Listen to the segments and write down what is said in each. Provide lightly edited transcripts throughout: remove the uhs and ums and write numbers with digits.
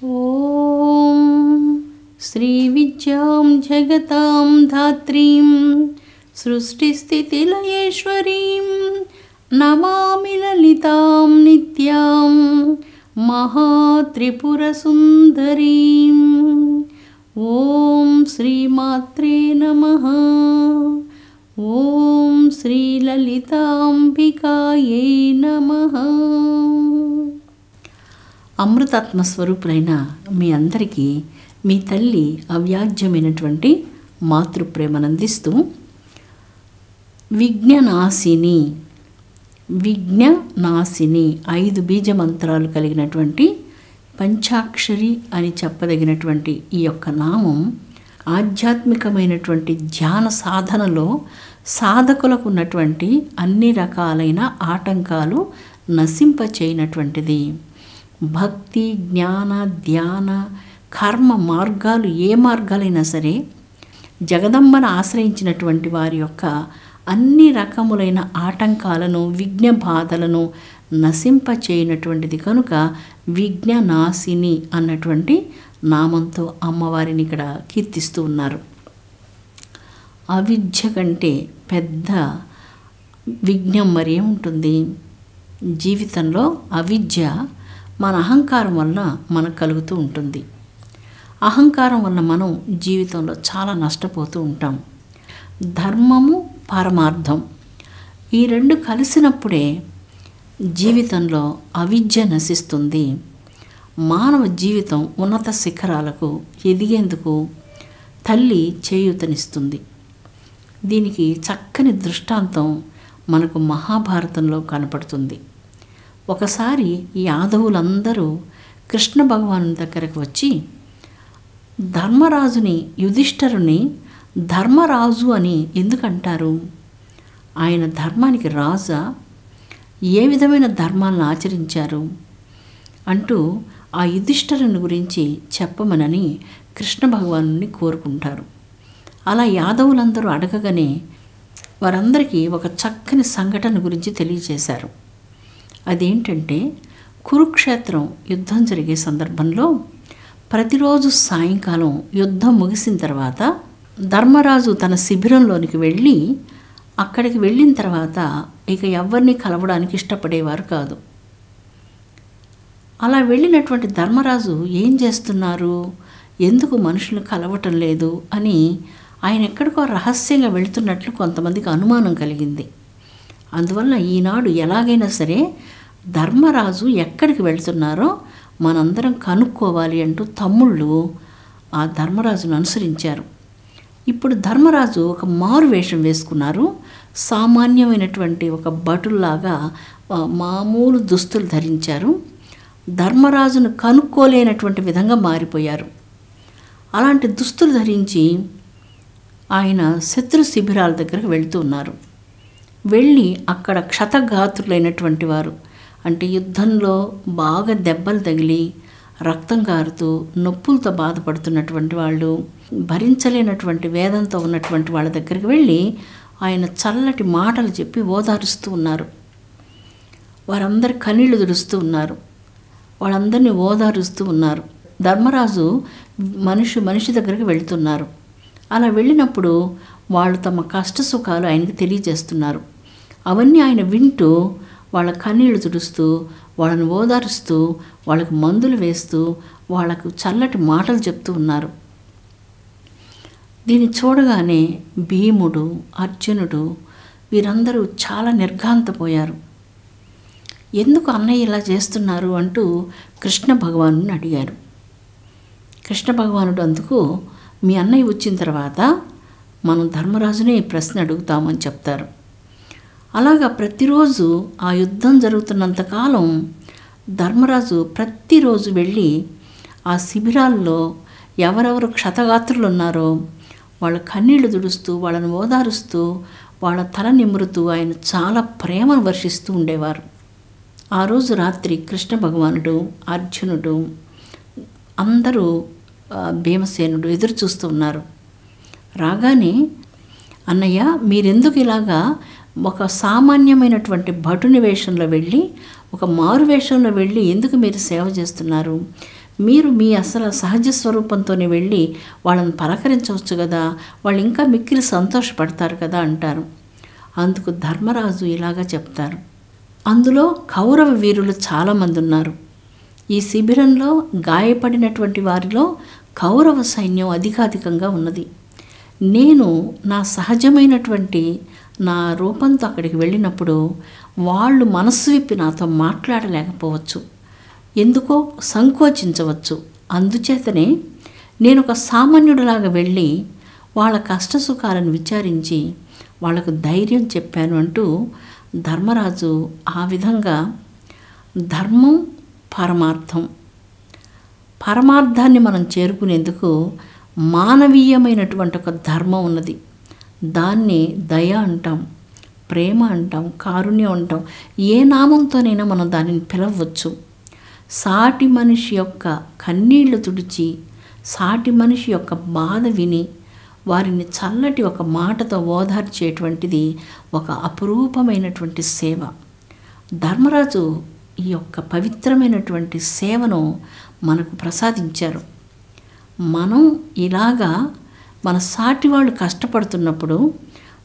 ఓం శ్రీ విద్యాం జగతాం ధాత్రీం సృష్టిస్థితిలయేశ్వరీం నమామి లలితాం నిత్యాం మహాత్రిపురసుందరీం. ఓం శ్రీమాత్రే నమః. ఓం శ్రీ లలితాంబికాయే నమః. అమృతాత్మ స్వరూపులైన మీ అందరికీ మీ తల్లి అవ్యాజ్యమైనటువంటి మాతృప్రేమనందిస్తూ విఘ్ననాశిని 5 బీజ మంత్రాలు కలిగినటువంటి పంచాక్షరి అని చెప్పదగినటువంటి ఈ యొక్క నామం ఆధ్యాత్మికమైనటువంటి ధ్యాన సాధనలో సాధకులకు ఉన్నటువంటి అన్ని రకాలైన ఆటంకాలు నశింపచేయనటువంటిది. భక్తి, జ్ఞాన, ధ్యాన, కర్మ మార్గాలు ఏ మార్గాలైనా సరే జగదంబను ఆశ్రయించినటువంటి వారి యొక్క అన్ని రకములైన ఆటంకాలను, విఘ్న బాధలను నశింపచేయనటువంటిది కనుక విఘ్ననాశిని అన్నటువంటి నామంతో అమ్మవారిని ఇక్కడ కీర్తిస్తూ ఉన్నారు. అవిద్య కంటే పెద్ద విఘ్నం మరేముంటుంది? జీవితంలో అవిద్య మన అహంకారం వలన మనకు కలుగుతూ ఉంటుంది. అహంకారం వలన మనం జీవితంలో చాలా నష్టపోతూ ఉంటాం. ధర్మము, పరమార్థం ఈ రెండు కలిసినప్పుడే జీవితంలో అవిద్య నశిస్తుంది. మానవ జీవితం ఉన్నత శిఖరాలకు ఎదిగేందుకు తల్లి చేయూతనిస్తుంది. దీనికి చక్కని దృష్టాంతం మనకు మహాభారతంలో కనపడుతుంది. ఒకసారి ఈ యాదవులందరూ కృష్ణ భగవాను దగ్గరకు వచ్చి ధర్మరాజుని, యుధిష్ఠరుని ధర్మరాజు అని ఎందుకంటారు? ఆయన ధర్మానికి రాజా? ఏ విధమైన ధర్మాలను ఆచరించారు అంటూ ఆ యుధిష్ఠరుని గురించి చెప్పమనని కృష్ణ భగవానుని కోరుకుంటారు. అలా యాదవులందరూ అడగగానే వారందరికీ ఒక చక్కని సంఘటన గురించి తెలియజేశారు. అదేంటంటే, కురుక్షేత్రం యుద్ధం జరిగే సందర్భంలో ప్రతిరోజు సాయంకాలం యుద్ధం ముగిసిన తర్వాత ధర్మరాజు తన శిబిరంలోనికి వెళ్ళి అక్కడికి వెళ్ళిన తర్వాత ఇక ఎవరిని కలవడానికి ఇష్టపడేవారు కాదు. అలా వెళ్ళినటువంటి ధర్మరాజు ఏం చేస్తున్నారు, ఎందుకు మనుషులు కలవటం లేదు అని ఆయన ఎక్కడికో రహస్యంగా వెళుతున్నట్లు కొంతమందికి అనుమానం కలిగింది. అందువల్ల ఈనాడు ఎలాగైనా సరే ధర్మరాజు ఎక్కడికి వెళ్తున్నారో మనందరం కనుక్కోవాలి అంటూ తమ్ముళ్ళు ఆ ధర్మరాజును అనుసరించారు. ఇప్పుడు ధర్మరాజు ఒక మారు వేషం వేసుకున్నారు. సామాన్యమైనటువంటి ఒక భటుల్లాగా మామూలు దుస్తులు ధరించారు. ధర్మరాజును కనుక్కోలేనటువంటి విధంగా మారిపోయారు. అలాంటి దుస్తులు ధరించి ఆయన శత్రు శిబిరాల దగ్గరకు వెళుతూ ఉన్నారు. వెళ్ళి అక్కడ క్షతగాత్రులైనటువంటి వారు, అంటే యుద్ధంలో బాగా దెబ్బలు తగిలి రక్తం కారుతూ నొప్పులతో బాధపడుతున్నటువంటి వాళ్ళు, భరించలేనటువంటి వేదంతో ఉన్నటువంటి వాళ్ళ దగ్గరికి వెళ్ళి ఆయన చల్లటి మాటలు చెప్పి ఓదారుస్తూ ఉన్నారు. వారందరి కన్నీళ్లు తుడుస్తూ ఉన్నారు. వాళ్ళందరినీ ఓదారుస్తూ ఉన్నారు. ధర్మరాజు మనిషి దగ్గరికి వెళుతున్నారు. అలా వెళ్ళినప్పుడు వాళ్ళు తమ కష్ట సుఖాలు ఆయనకు తెలియజేస్తున్నారు. అవన్నీ ఆయన వింటూ వాళ్ళ కన్నీళ్లు తుడుస్తూ, వాళ్ళని ఓదారుస్తూ, వాళ్ళకు మందులు వేస్తూ, వాళ్ళకు చల్లటి మాటలు చెప్తూ ఉన్నారు. దీన్ని చూడగానే భీముడు, అర్జునుడు వీరందరూ చాలా నిర్ఘాంతపోయారు. ఎందుకు అన్నయ్య ఇలా చేస్తున్నారు అంటూ కృష్ణ భగవానుని అడిగారు. కృష్ణ భగవానుడు అందుకు, మీ అన్నయ్య వచ్చిన తర్వాత మనం ధర్మరాజునే ఈ ప్రశ్న అడుగుతామని చెప్తారు. అలాగా ప్రతిరోజు ఆ యుద్ధం జరుగుతున్నంతకాలం ధర్మరాజు ప్రతిరోజు వెళ్ళి ఆ శిబిరాల్లో ఎవరెవరు క్షతగాత్రులు ఉన్నారో వాళ్ళ కన్నీళ్లు తుడుస్తూ, వాళ్ళని ఓదారుస్తూ, వాళ్ళ తల నిమురుతూ ఆయన చాలా ప్రేమను వర్షిస్తూ ఉండేవారు. ఆ రోజు రాత్రి కృష్ణ భగవానుడు, అర్జునుడు, అందరూ భీమసేనుడు ఎదురు చూస్తూ ఉన్నారు. రాగానే, అన్నయ్య మీరెందుకు ఇలాగా ఒక సామాన్యమైనటువంటి భటుని వేషంలో వెళ్ళి, ఒక మారు వేషంలో వెళ్ళి ఎందుకు మీరు సేవ చేస్తున్నారు? మీరు మీ అసలు సహజ స్వరూపంతోనే వెళ్ళి వాళ్ళని పలకరించవచ్చు కదా, వాళ్ళు ఇంకా మిక్కిలి సంతోషపడతారు కదా అంటారు. అందుకు ధర్మరాజు ఇలాగా చెప్తారు. అందులో కౌరవ వీరులు చాలామంది ఉన్నారు. ఈ శిబిరంలో గాయపడినటువంటి వారిలో కౌరవ సైన్యం అధికాధికంగా ఉన్నది. నేను నా సహజమైనటువంటి నా రూపంతో అక్కడికి వెళ్ళినప్పుడు వాళ్ళు మనస్సు విప్పి నాతో మాట్లాడలేకపోవచ్చు, ఎందుకో సంకోచించవచ్చు. అందుచేతనే నేను ఒక సామాన్యుడిలాగా వెళ్ళి వాళ్ళ కష్టసుఖాలను విచారించి వాళ్లకు ధైర్యం చెప్పాను అంటూ ధర్మరాజు ఆ విధంగా ధర్మం పరమార్థం, పరమార్థాన్ని మనం చేరుకునేందుకు మానవీయమైనటువంటి ఒక ధర్మం ఉన్నది. దాన్ని దయ అంటాం, ప్రేమ అంటాం, కారుణ్యం అంటాం. ఏ నామంతోనైనా మనం దానిని పిలవచ్చు. సాటి మనిషి యొక్క కన్నీళ్లు తుడిచి, సాటి మనిషి యొక్క బాధ విని వారిని చల్లటి ఒక మాటతో ఓదార్చేటువంటిది ఒక అపురూపమైనటువంటి సేవ. ధర్మరాజు ఈ యొక్క పవిత్రమైనటువంటి సేవను మనకు ప్రసాదించారు. మనం ఇలాగా మన సాటి వాళ్ళు కష్టపడుతున్నప్పుడు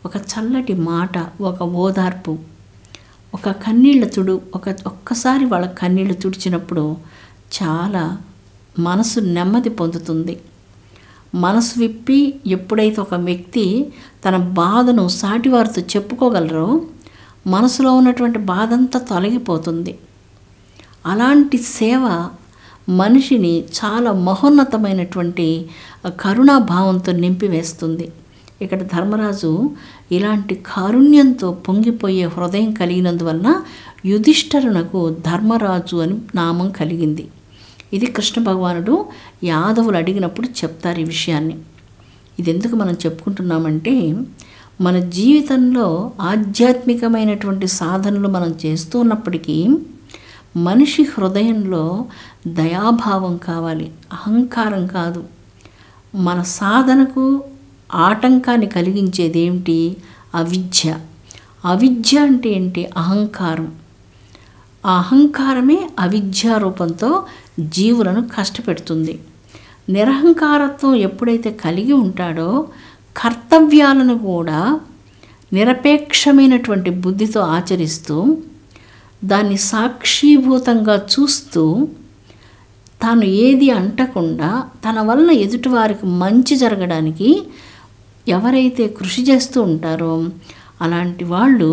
ఒక చల్లటి మాట, ఒక ఓదార్పు, ఒక కన్నీళ్ళ తుడు, ఒక్కసారి వాళ్ళ కన్నీళ్ళు తుడిచినప్పుడు చాలా మనసు నెమ్మది పొందుతుంది. మనసు విప్పి ఎప్పుడైతే ఒక వ్యక్తి తన బాధను సాటివారితో చెప్పుకోగలరో మనసులో ఉన్నటువంటి బాధంతా తొలగిపోతుంది. అలాంటి సేవ మనిషిని చాలా మహోన్నతమైనటువంటి కరుణాభావంతో నింపివేస్తుంది. ఇక్కడ ధర్మరాజు ఇలాంటి కారుణ్యంతో పొంగిపోయే హృదయం కలిగినందువలన యుధిష్ఠిరునకు ధర్మరాజు అని నామం కలిగింది. ఇది కృష్ణ భగవానుడు యాదవులు అడిగినప్పుడు చెప్తారు ఈ విషయాన్ని. ఇది ఎందుకు మనం చెప్పుకుంటున్నామంటే, మన జీవితంలో ఆధ్యాత్మికమైనటువంటి సాధనలు మనం చేస్తూ ఉన్నప్పటికీ మనిషి హృదయంలో దయాభావం కావాలి, అహంకారం కాదు. మన సాధనకు ఆటంకాన్ని కలిగించేది ఏమిటి? అవిద్య. అవిద్య అంటే ఏంటి? అహంకారం. ఆ అహంకారమే అవిద్యా రూపంతో జీవులను కష్టపెడుతుంది. నిరహంకారత్వం ఎప్పుడైతే కలిగి ఉంటాడో కర్తవ్యాలను కూడా నిరపేక్షమైనటువంటి బుద్ధితో ఆచరిస్తూ, దాన్ని సాక్షీభూతంగా చూస్తూ, తాను ఏది అంటకుండా తన వలన ఎదుటివారికి మంచి జరగడానికి ఎవరైతే కృషి చేస్తూ ఉంటారో అలాంటి వాళ్ళు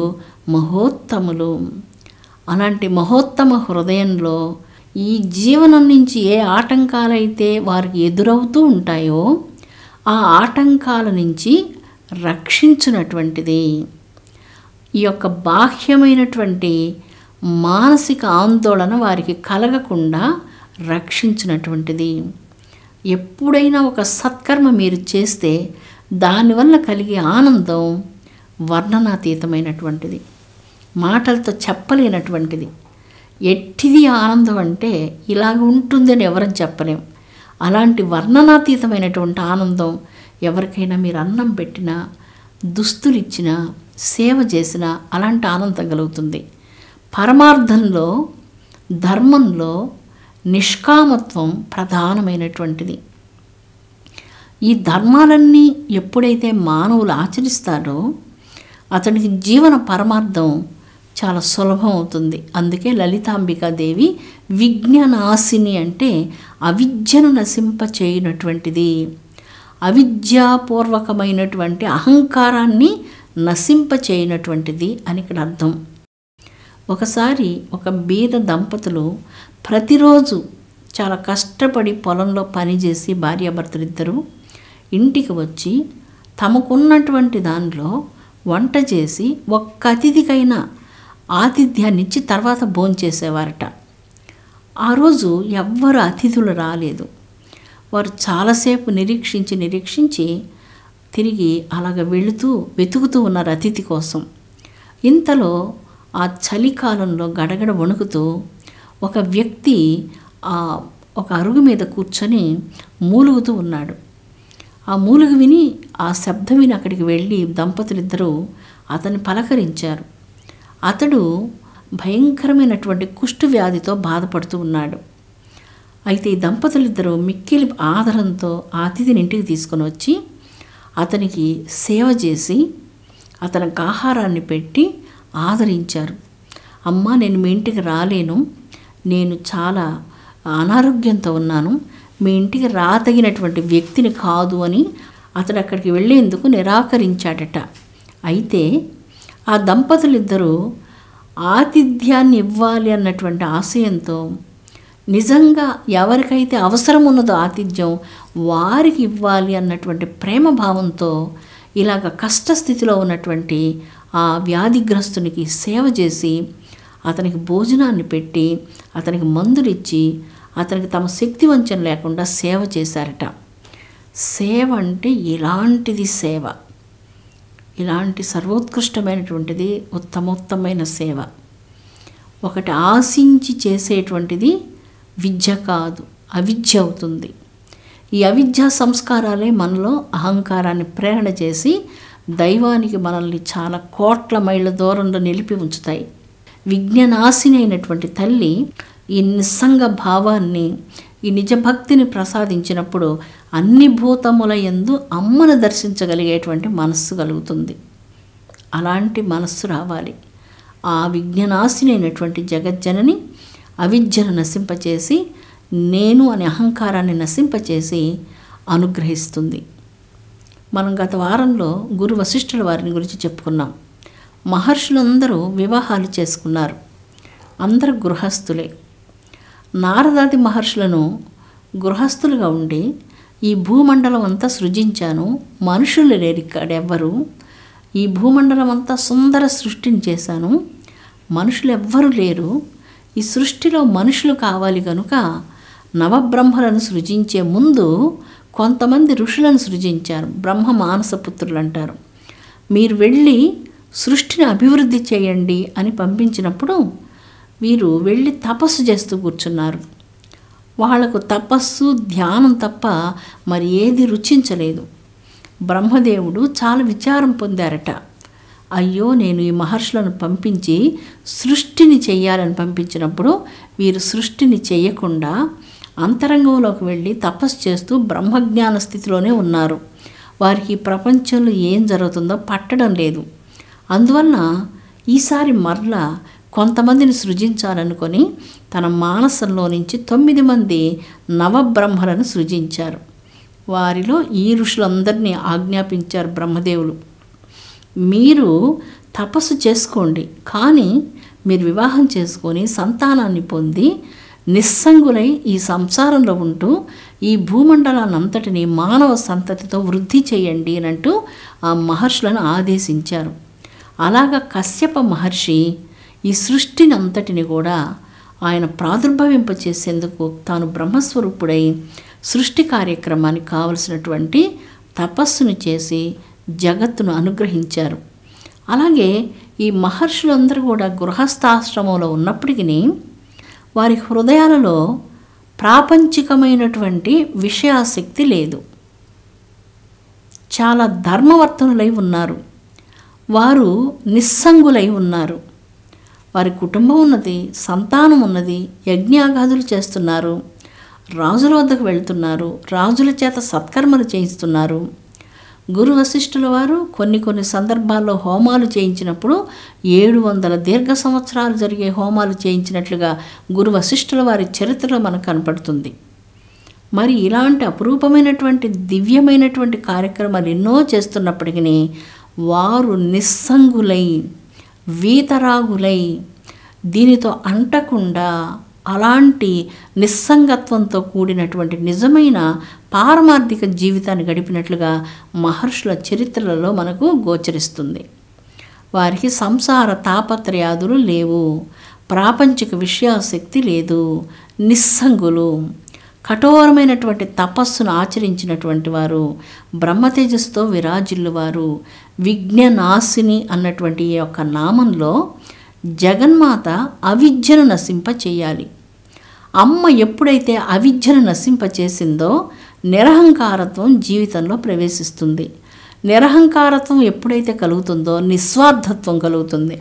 మహోత్తములు. అలాంటి మహోత్తమ హృదయంలో ఈ జీవనం నుంచి ఏ ఆటంకాలైతే వారికి ఎదురవుతూ ఉంటాయో ఆ ఆటంకాల నుంచి రక్షించినటువంటిది, ఈ యొక్క బాహ్యమైనటువంటి మానసిక ఆందోళన వారికి కలగకుండా రక్షించినటువంటిది. ఎప్పుడైనా ఒక సత్కర్మ మీరు చేస్తే దానివల్ల కలిగే ఆనందం వర్ణనాతీతమైనటువంటిది, మాటలతో చెప్పలేనటువంటిది. ఎట్టిది ఆనందం అంటే ఇలాగ ఉంటుందని ఎవరని చెప్పలేం. అలాంటి వర్ణనాతీతమైనటువంటి ఆనందం ఎవరికైనా మీరు అన్నం పెట్టినా, దుస్తులు ఇచ్చినా, సేవ చేసినా అలాంటి ఆనందం కలుగుతుంది. పరమార్థంలో, ధర్మంలో నిష్కామత్వం ప్రధానమైనటువంటిది. ఈ ధర్మాలన్నీ ఎప్పుడైతే మానవులు ఆచరిస్తారో అతనికి జీవన పరమార్థం చాలా సులభం అవుతుంది. అందుకే లలితాంబికాదేవి విజ్ఞానాశిని అంటే అవిద్యను నశింపచేయనటువంటిది, అవిద్యాపూర్వకమైనటువంటి అహంకారాన్ని నశింపచేయనటువంటిది అని ఇక్కడ అర్థం. ఒకసారి ఒక బీద దంపతులు ప్రతిరోజు చాలా కష్టపడి పొలంలో పనిచేసి భార్యాభర్తలిద్దరూ ఇంటికి వచ్చి తమకున్నటువంటి దానిలో వంట చేసి ఒక్క అతిథికైనా ఆతిథ్యాన్ని ఇచ్చి తర్వాత భోంచేసేవారట. ఆ రోజు ఎవ్వరు అతిథులు రాలేదు. వారు చాలాసేపు నిరీక్షించి తిరిగి అలాగ వెతుకుతూ ఉన్నారు అతిథి కోసం. ఇంతలో ఆ చలికాలంలో గడగడ వణుకుతూ ఒక వ్యక్తి ఒక అరుగు మీద కూర్చొని మూలుగుతూ ఉన్నాడు. ఆ మూలుగు విని, ఆ శబ్దం విని అక్కడికి వెళ్ళి దంపతులిద్దరూ అతన్ని పలకరించారు. అతడు భయంకరమైనటువంటి కుష్టు వ్యాధితో బాధపడుతూ ఉన్నాడు. అయితే ఈ దంపతులిద్దరూ మిక్కిలి ఆదరంతో ఆ అతిథిని ఇంటికి తీసుకొని వచ్చి అతనికి సేవ చేసి అతనికి ఆహారాన్ని పెట్టి ఆదరించారు. అమ్మ, నేను మీ ఇంటికి రాలేను, నేను చాలా అనారోగ్యంతో ఉన్నాను, మీ ఇంటికి రాతగినటువంటి వ్యక్తిని కాదు అని అతడు అక్కడికి వెళ్ళేందుకు నిరాకరించాడట. అయితే ఆ దంపతులిద్దరూ ఆతిథ్యాన్ని ఇవ్వాలి అన్నటువంటి ఆశయంతో నిజంగా ఎవరికైతే అవసరం ఉన్నదో ఆతిథ్యం వారికి ఇవ్వాలి అన్నటువంటి ప్రేమ భావంతో ఇలాగ కష్టస్థితిలో ఉన్నటువంటి ఆ వ్యాధిగ్రస్తునికి సేవ చేసి అతనికి భోజనాన్ని పెట్టి అతనికి మందులిచ్చి అతనికి తమ శక్తి వంచన లేకుండా సేవ చేశారట. సేవ అంటే ఇలాంటిది సేవ, ఇలాంటి సర్వోత్కృష్టమైనటువంటిది ఉత్తమోత్తమైన సేవ. ఒకటి ఆశించి చేసేటువంటిది విద్య కాదు, అవిద్య అవుతుంది. ఈ అవిద్యా సంస్కారాలే మనలో అహంకారాన్ని ప్రేరణ చేసి దైవానికి మనల్ని చాలా కోట్ల మైళ్ళ దూరంలో నిలిపి ఉంచుతాయి. విజ్ఞానాశిని అయినటువంటి తల్లి ఈ నిస్సంగ భావాన్ని, ఈ నిజభక్తిని ప్రసాదించినప్పుడు అన్ని భూతముల యందు అమ్మను దర్శించగలిగేటువంటి మనస్సు కలుగుతుంది. అలాంటి మనస్సు రావాలి. ఆ విజ్ఞానాశిని అయినటువంటి జగజ్జనని అవిద్యను నశింపచేసి, నేను అనే అహంకారాన్ని నశింపచేసి అనుగ్రహిస్తుంది. మనం గత వారంలో గురు వశిష్ఠుల వారిని గురించి చెప్పుకున్నాం. మహర్షులందరూ వివాహాలు చేసుకున్నారు, అందరూ గృహస్థులే. నారదాది మహర్షులను గృహస్థులుగా ఉండి ఈ భూమండలం అంతా సృజించాను, మనుషులు లేరు ఇక్కడెవ్వరు, ఈ భూమండలం అంతా సుందర సృష్టిని చేశాను, మనుషులు ఎవ్వరూ లేరు, ఈ సృష్టిలో మనుషులు కావాలి కనుక నవబ్రహ్మలను సృజించే ముందు కొంతమంది ఋషులను సృజించారు, బ్రహ్మ మానసపుత్రులు అంటారు. మీరు వెళ్ళి సృష్టిని అభివృద్ధి చేయండి అని పంపించినప్పుడు వీరు వెళ్ళి తపస్సు చేస్తూ కూర్చున్నారు. వాళ్లకు తపస్సు ధ్యానం తప్ప మరి ఏది రుచించలేదు. బ్రహ్మదేవుడు చాలా విచారం పొందారట. అయ్యో, నేను ఈ మహర్షులను పంపించి సృష్టిని చెయ్యాలని పంపించినప్పుడు వీరు సృష్టిని చెయ్యకుండా అంతరంగంలోకి వెళ్ళి తపస్సు చేస్తూ బ్రహ్మజ్ఞాన స్థితిలోనే ఉన్నారు. వారికి ప్రపంచంలో ఏం జరుగుతుందో పట్టడం లేదు. అందువలన ఈసారి మరలా కొంతమందిని సృజించాలనుకొని తన మానసంలో నుంచి 9 మంది నవబ్రహ్మలను సృజించారు. వారిలో ఈ ఋషులందరినీ ఆజ్ఞాపించారు బ్రహ్మదేవులు, మీరు తపస్సు చేసుకోండి, కానీ మీరు వివాహం చేసుకొని సంతానాన్ని పొంది నిస్సంగులై ఈ సంసారంలో ఉంటూ ఈ భూమండలాన్ని అంతటిని మానవ సంతతితో వృద్ధి చేయండి అని అంటూ ఆ మహర్షులను ఆదేశించారు. అలాగా కశ్యప మహర్షి ఈ సృష్టిని అంతటిని కూడా ఆయన ప్రాదుర్భవింపచేసేందుకు తాను బ్రహ్మస్వరూపుడై సృష్టి కార్యక్రమానికి కావలసినటువంటి తపస్సును చేసి జగత్తును అనుగ్రహించారు. అలాగే ఈ మహర్షులందరూ కూడా గృహస్థాశ్రమంలో ఉన్నప్పటికీ వారి హృదయాలలో ప్రాపంచికమైనటువంటి విషయాసక్తి లేదు. చాలా ధర్మవర్తనులై ఉన్నారు. వారు నిస్సంగులై ఉన్నారు. వారి కుటుంబం ఉన్నది, సంతానం ఉన్నది, యజ్ఞాగాదులు చేస్తున్నారు, రాజుల వద్దకు వెళ్తున్నారు, రాజుల చేత సత్కర్మలు చేయిస్తున్నారు. గురు వశిష్ఠుల వారు కొన్ని సందర్భాల్లో హోమాలు చేయించినప్పుడు 700 దీర్ఘ సంవత్సరాలు జరిగే హోమాలు చేయించినట్లుగా గురు వశిష్ఠుల వారి చరిత్రలో మనకు కనపడుతుంది. మరి ఇలాంటి అపురూపమైనటువంటి దివ్యమైనటువంటి కార్యక్రమాలు ఎన్నో చేస్తున్నప్పటికీ వారు నిస్సంగులై వీతరాగులై దీనితో అంటకుండా అలాంటి నిస్సంగత్వంతో కూడినటువంటి నిజమైన పారమార్థిక జీవితాన్ని గడిపినట్లుగా మహర్షుల చరిత్రలలో మనకు గోచరిస్తుంది. వారికి సంసార తాపత్రయాదులు లేవు, ప్రాపంచిక విషయాసక్తి లేదు, నిస్సంగులు, కఠోరమైనటువంటి తపస్సును ఆచరించినటువంటి వారు, బ్రహ్మతేజస్సుతో విరాజిల్లువారు. విజ్ఞనాశిని అన్నటువంటి ఈ యొక్క నామంలో జగన్మాత అవిద్యను నశింపచేయాలి. అమ్మ ఎప్పుడైతే అవిద్యను నశింపచేసిందో నిరహంకారత్వం జీవితంలో ప్రవేశిస్తుంది. నిరహంకారత్వం ఎప్పుడైతే కలుగుతుందో నిస్వార్థత్వం కలుగుతుంది.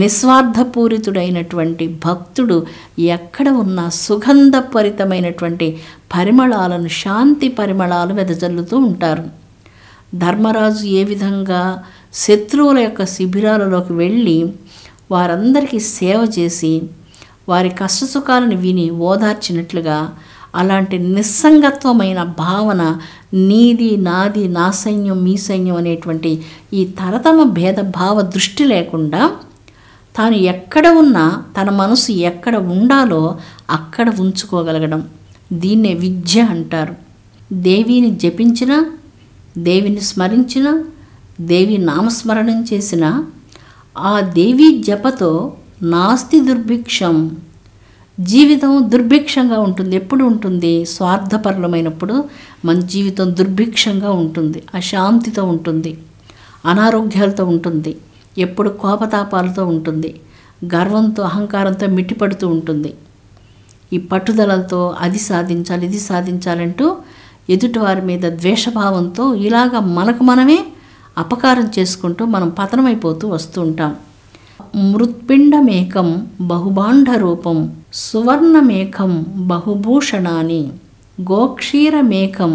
నిస్వార్థపూరితుడైనటువంటి భక్తుడు ఎక్కడ ఉన్నా సుగంధభరితమైనటువంటి పరిమళాలను, శాంతి పరిమళాలు వెదజల్లుతూ ఉంటారు. ధర్మరాజు ఏ విధంగా శత్రువుల యొక్క శిబిరాలలోకి వెళ్ళి వారందరికీ సేవ చేసి వారి కష్టసుఖాలను విని ఓదార్చినట్లుగా, అలాంటి నిస్సంగత్వమైన భావన, నీది నాది, నా సైన్యం మీ సైన్యం అనేటువంటి ఈ తరతమ భేదభావ దృష్టి లేకుండా తాను ఎక్కడ ఉన్నా తన మనసు ఎక్కడ ఉండాలో అక్కడ ఉంచుకోగలగడం, దీన్నే విద్య అంటారు. దేవిని జపించిన, దేవిని స్మరించిన, దేవి నామస్మరణం చేసిన ఆ దేవీ జపతో నాస్తి దుర్భిక్షం. జీవితం దుర్భిక్షంగా ఉంటుంది. ఎప్పుడు ఉంటుంది? స్వార్థపరులమైనప్పుడు మన జీవితం దుర్భిక్షంగా ఉంటుంది, అశాంతితో ఉంటుంది, అనారోగ్యాలతో ఉంటుంది, ఎప్పుడు కోపతాపాలతో ఉంటుంది, గర్వంతో అహంకారంతో మిట్టిపడుతూ ఉంటుంది. ఈ పట్టుదలతో అది సాధించాలి ఇది సాధించాలంటూ ఎదుటివారి మీద ద్వేషభావంతో ఇలాగ మనకు మనమే అపకారం చేసుకుంటూ మనం పతనమైపోతూ వస్తూ ఉంటాం. మృత్పిండమేకం బహుభాండరూపం సువర్ణమేకం బహుభూషణాని గోక్షీరమేకం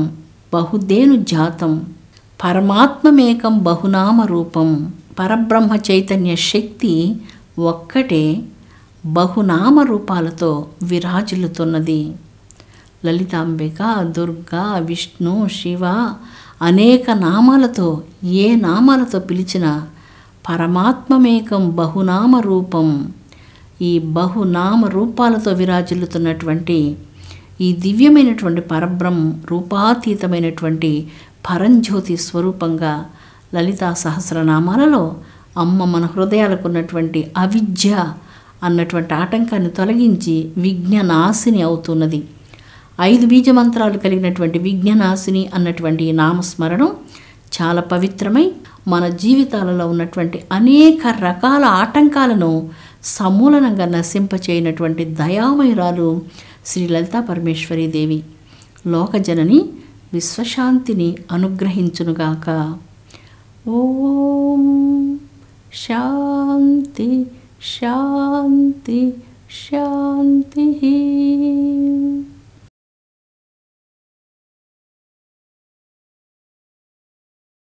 బహుదేను జాతం పరమాత్మమేకం బహునామరూపం. పరబ్రహ్మ చైతన్య శక్తి ఒక్కటే బహునామ రూపాలతో విరాజిల్లుతున్నది. లలితాంబిక, దుర్గా, విష్ణు, శివ అనేక నామాలతో, ఏ నామాలతో పిలిచినా పరమాత్మమేకం బహునామ రూపం. ఈ బహునామ రూపాలతో విరాజిల్లుతున్నటువంటి ఈ దివ్యమైనటువంటి పరబ్రహ్మ రూపాతీతమైనటువంటి పరంజ్యోతి స్వరూపంగా లలితా సహస్రనామాలలో అమ్మ మన హృదయాలకు ఉన్నటువంటి అవిద్య అన్నటువంటి ఆటంకాన్ని తొలగించి విఘ్ననాశిని అవుతున్నది. 5 బీజమంత్రాలు కలిగినటువంటి విఘ్ననాశిని అన్నటువంటి నామస్మరణం చాలా పవిత్రమై మన జీవితాలలో ఉన్నటువంటి అనేక రకాల ఆటంకాలను సమూలనంగా నశింపచేయనటువంటి దయామయురాలు శ్రీ లలితా పరమేశ్వరీ దేవి. లోకజనని విశ్వశాంతిని అనుగ్రహించునుగాక. ఓం శాంతి శాంతి శాంతి.